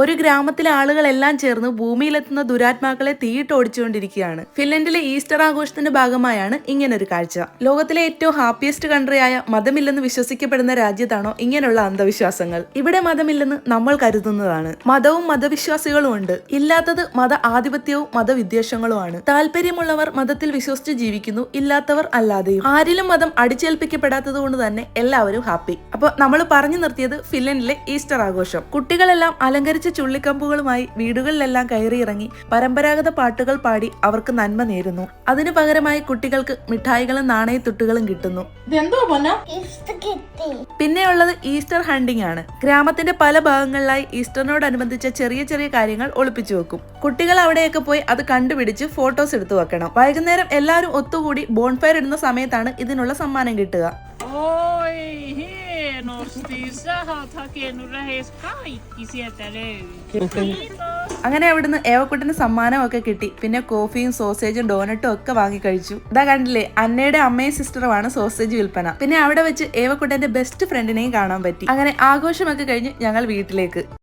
ഒരു ഗ്രാമത്തിലെ ആളുകളെല്ലാം ചേർന്ന് ഭൂമിയിലെത്തുന്ന ദുരാത്മാക്കളെ തീയിട്ട് ഓടിച്ചുകൊണ്ടിരിക്കുകയാണ്. ഫിൻലൻഡിലെ ഈസ്റ്റർ ആഘോഷത്തിന്റെ ഭാഗമായാണ് ഇങ്ങനൊരു കാഴ്ച. ലോകത്തിലെ ഏറ്റവും ഹാപ്പിയസ്റ്റ് കൺട്രിയായ മതമില്ലെന്ന് വിശ്വസിക്കപ്പെടുന്ന രാജ്യത്താണോ ഇങ്ങനെയുള്ള അന്ധവിശ്വാസങ്ങൾ? ഇവിടെ മതമില്ലെന്ന് നമ്മൾ കരുതുന്നതാണ്. മതവും മതവിശ്വാസികളും ഉണ്ട്. ഇല്ലാത്തത് മത ആധിപത്യവും മതവിദ്വേഷങ്ങളുമാണ്. താല്പര്യമുള്ളവർ മതത്തിൽ വിശ്വസിച്ച് ജീവിക്കുന്നു, ഇല്ലാത്തവർ അല്ലാതെയും. ആരിലും മതം അടിച്ചേൽപ്പിക്കപ്പെടാത്തത് കൊണ്ട് തന്നെ എല്ലാവരും ഹാപ്പി. അപ്പോൾ നമ്മൾ പറഞ്ഞു നിർത്തിയത് ഫിൻലൻഡിലെ ഈസ്റ്റർ ആഘോഷം. കുട്ടികളെല്ലാം അലങ്കരിച്ച ചുള്ളിക്കമ്പുകളുമായി വീടുകളിലെല്ലാം കയറിയിറങ്ങി പരമ്പരാഗത പാട്ടുകൾ പാടി അവർക്ക് നന്മ നേരുന്നു. അതിനു പകരമായി കുട്ടികൾക്ക് മിഠായികളും നാണയത്തുട്ടുകളും കിട്ടുന്നു. പിന്നെയുള്ളത് ഈസ്റ്റർ ഹണ്ടിങ് ആണ്. ഗ്രാമത്തിന്റെ പല ഭാഗങ്ങളിലായി ഈസ്റ്ററിനോടനുബന്ധിച്ച ചെറിയ ചെറിയ കാര്യങ്ങൾ ഒളിപ്പിച്ചു വെക്കും. കുട്ടികൾ അവിടെയൊക്കെ പോയി അത് കണ്ടുപിടിച്ച് ഫോട്ടോസ് എടുത്തു വെക്കണം. വൈകുന്നേരം എല്ലാവരും ഒത്തുകൂടി ബോൺഫയർ ഇടുന്ന സമയത്താണ് ഇതിനുള്ള സമ്മാനം കിട്ടുക. അങ്ങനെ അവിടുന്ന് ഏവക്കുട്ടിന് സമ്മാനമൊക്കെ കിട്ടി. പിന്നെ കോഫിയും സോസേജും ഡോനറ്റും ഒക്കെ വാങ്ങി കഴിച്ചു. ഇതാ കണ്ടില്ലേ, അന്നയുടെ അമ്മയും സിസ്റ്ററുമാണ് സോസേജ് വിൽപ്പന. പിന്നെ അവിടെ വെച്ച് ഏവക്കുട്ടന്റെ ബെസ്റ്റ് ഫ്രണ്ടിനെയും കാണാൻ പറ്റി. അങ്ങനെ ആഘോഷമൊക്കെ കഴിഞ്ഞ് ഞങ്ങൾ വീട്ടിലേക്ക്.